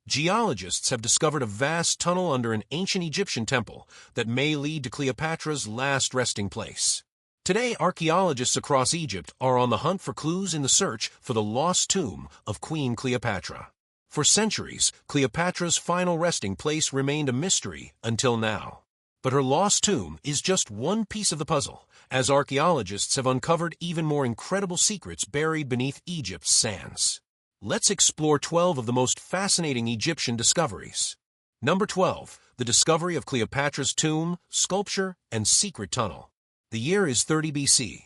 Geologists have discovered a vast tunnel under an ancient Egyptian temple that may lead to Cleopatra's last resting place. Today, archaeologists across Egypt are on the hunt for clues in the search for the lost tomb of Queen Cleopatra. For centuries, Cleopatra's final resting place remained a mystery until now. But her lost tomb is just one piece of the puzzle, as archaeologists have uncovered even more incredible secrets buried beneath Egypt's sands. Let's explore 12 of the most fascinating Egyptian discoveries. Number 12. The discovery of Cleopatra's tomb, sculpture, and secret tunnel. The year is 30 BC.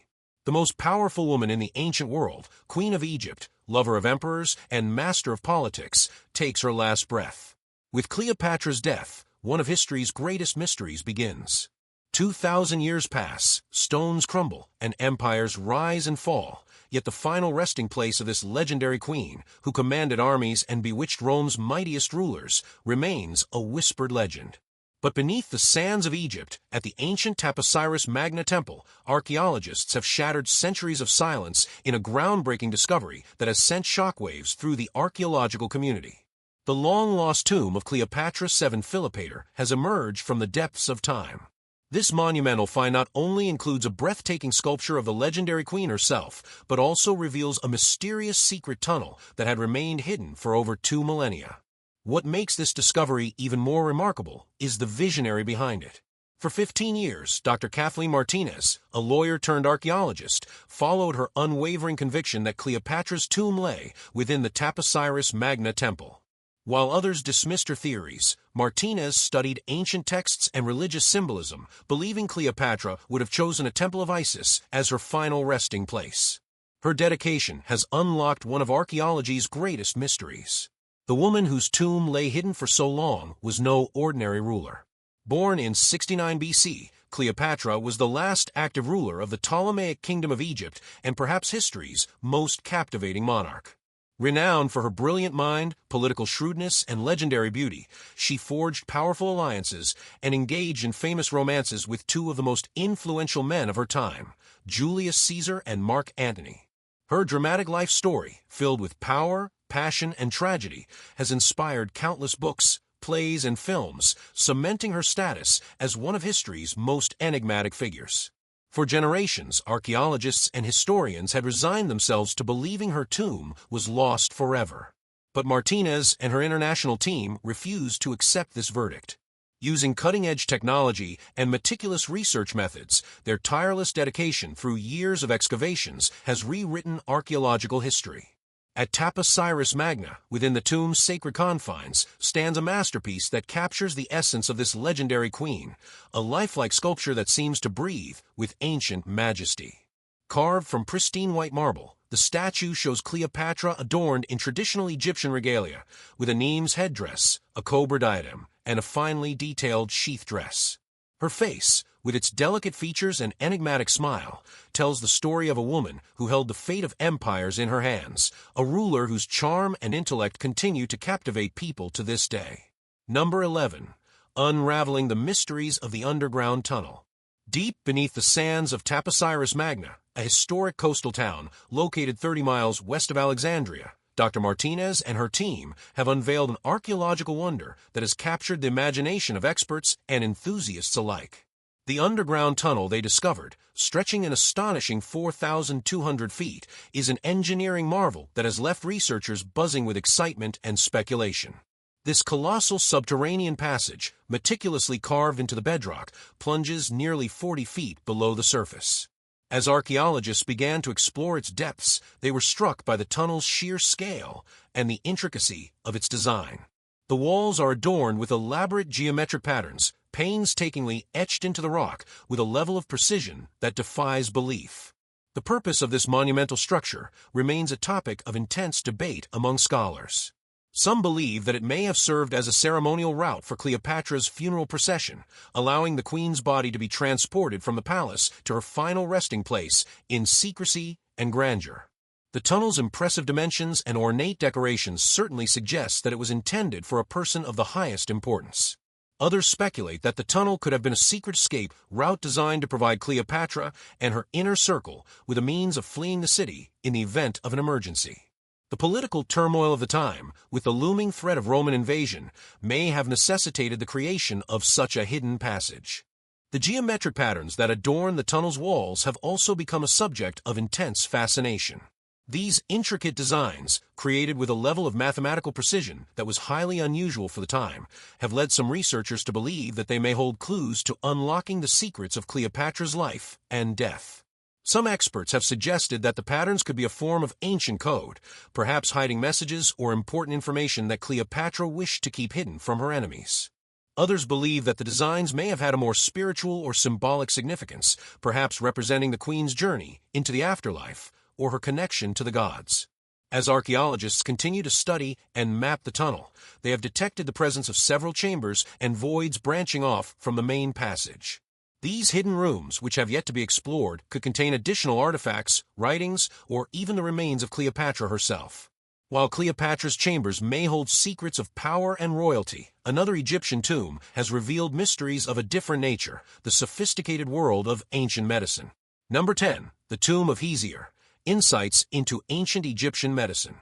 The most powerful woman in the ancient world, Queen of Egypt, lover of emperors, and master of politics, takes her last breath. With Cleopatra's death, one of history's greatest mysteries begins. 2,000 years pass, stones crumble, and empires rise and fall, yet the final resting place of this legendary queen, who commanded armies and bewitched Rome's mightiest rulers, remains a whispered legend. But beneath the sands of Egypt, at the ancient Taposiris Magna Temple, archaeologists have shattered centuries of silence in a groundbreaking discovery that has sent shockwaves through the archaeological community. The long-lost tomb of Cleopatra VII Philopator has emerged from the depths of time. This monumental find not only includes a breathtaking sculpture of the legendary queen herself, but also reveals a mysterious secret tunnel that had remained hidden for over 2 millennia. What makes this discovery even more remarkable is the visionary behind it. For 15 years, Dr. Kathleen Martinez, a lawyer turned archaeologist, followed her unwavering conviction that Cleopatra's tomb lay within the Taposiris Magna Temple. While others dismissed her theories, Martinez studied ancient texts and religious symbolism, believing Cleopatra would have chosen a temple of Isis as her final resting place. Her dedication has unlocked one of archaeology's greatest mysteries. The woman whose tomb lay hidden for so long was no ordinary ruler. Born in 69 BC, Cleopatra was the last active ruler of the Ptolemaic Kingdom of Egypt and perhaps history's most captivating monarch. Renowned for her brilliant mind, political shrewdness, and legendary beauty, she forged powerful alliances and engaged in famous romances with 2 of the most influential men of her time, Julius Caesar and Mark Antony. Her dramatic life story, filled with power, passion, and tragedy, has inspired countless books, plays, and films, cementing her status as one of history's most enigmatic figures. For generations, archaeologists and historians had resigned themselves to believing her tomb was lost forever. But Martinez and her international team refused to accept this verdict. Using cutting-edge technology and meticulous research methods, their tireless dedication through years of excavations has rewritten archaeological history. At Taposiris Magna, within the tomb's sacred confines, stands a masterpiece that captures the essence of this legendary queen, a lifelike sculpture that seems to breathe with ancient majesty. Carved from pristine white marble, the statue shows Cleopatra adorned in traditional Egyptian regalia, with a Nemes headdress, a cobra diadem, and a finely detailed sheath dress. Her face, with its delicate features and enigmatic smile, tells the story of a woman who held the fate of empires in her hands, a ruler whose charm and intellect continue to captivate people to this day. Number 11. Unraveling the mysteries of the underground tunnel. Deep beneath the sands of Taposiris Magna, a historic coastal town located 30 miles west of Alexandria, Dr. Martinez and her team have unveiled an archaeological wonder that has captured the imagination of experts and enthusiasts alike. The underground tunnel they discovered, stretching an astonishing 4,200 feet, is an engineering marvel that has left researchers buzzing with excitement and speculation. This colossal subterranean passage, meticulously carved into the bedrock, plunges nearly 40 feet below the surface. As archaeologists began to explore its depths, they were struck by the tunnel's sheer scale and the intricacy of its design. The walls are adorned with elaborate geometric patterns, painstakingly etched into the rock with a level of precision that defies belief. The purpose of this monumental structure remains a topic of intense debate among scholars. Some believe that it may have served as a ceremonial route for Cleopatra's funeral procession, allowing the queen's body to be transported from the palace to her final resting place in secrecy and grandeur. The tunnel's impressive dimensions and ornate decorations certainly suggest that it was intended for a person of the highest importance. Others speculate that the tunnel could have been a secret escape route designed to provide Cleopatra and her inner circle with a means of fleeing the city in the event of an emergency. The political turmoil of the time, with the looming threat of Roman invasion, may have necessitated the creation of such a hidden passage. The geometric patterns that adorn the tunnel's walls have also become a subject of intense fascination. These intricate designs, created with a level of mathematical precision that was highly unusual for the time, have led some researchers to believe that they may hold clues to unlocking the secrets of Cleopatra's life and death. Some experts have suggested that the patterns could be a form of ancient code, perhaps hiding messages or important information that Cleopatra wished to keep hidden from her enemies. Others believe that the designs may have had a more spiritual or symbolic significance, perhaps representing the queen's journey into the afterlife or her connection to the gods. As archaeologists continue to study and map the tunnel, they have detected the presence of several chambers and voids branching off from the main passage. These hidden rooms, which have yet to be explored, could contain additional artifacts, writings, or even the remains of Cleopatra herself. While Cleopatra's chambers may hold secrets of power and royalty, another Egyptian tomb has revealed mysteries of a different nature, the sophisticated world of ancient medicine. Number 10. The Tomb of Hesier. Insights into ancient Egyptian medicine.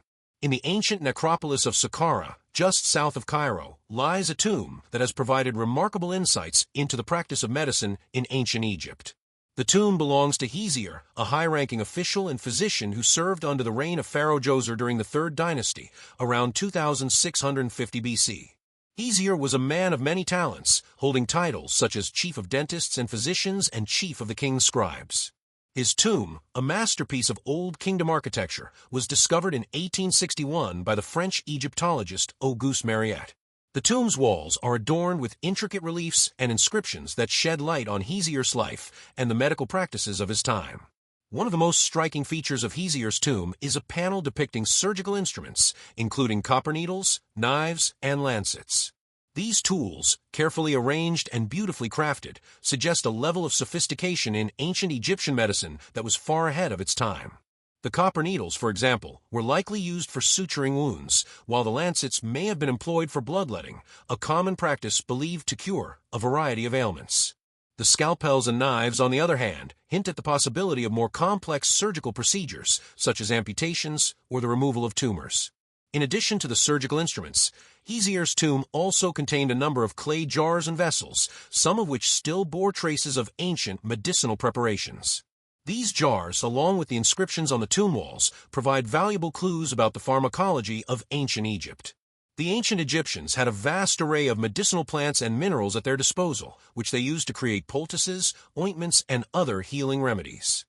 In the ancient necropolis of Saqqara, just south of Cairo, lies a tomb that has provided remarkable insights into the practice of medicine in ancient Egypt. The tomb belongs to Hesier, a high-ranking official and physician who served under the reign of Pharaoh Djoser during the Third Dynasty, around 2650 BC. Hesier was a man of many talents, holding titles such as Chief of Dentists and Physicians and Chief of the King's Scribes. His tomb, a masterpiece of Old Kingdom architecture, was discovered in 1861 by the French Egyptologist Auguste Mariette. The tomb's walls are adorned with intricate reliefs and inscriptions that shed light on Hesier's life and the medical practices of his time. One of the most striking features of Hesier's tomb is a panel depicting surgical instruments, including copper needles, knives, and lancets. These tools, carefully arranged and beautifully crafted, suggest a level of sophistication in ancient Egyptian medicine that was far ahead of its time. The copper needles, for example, were likely used for suturing wounds, while the lancets may have been employed for bloodletting, a common practice believed to cure a variety of ailments. The scalpels and knives, on the other hand, hint at the possibility of more complex surgical procedures, such as amputations or the removal of tumors. In addition to the surgical instruments, Hesier's tomb also contained a number of clay jars and vessels, some of which still bore traces of ancient medicinal preparations. These jars, along with the inscriptions on the tomb walls, provide valuable clues about the pharmacology of ancient Egypt. The ancient Egyptians had a vast array of medicinal plants and minerals at their disposal, which they used to create poultices, ointments, and other healing remedies.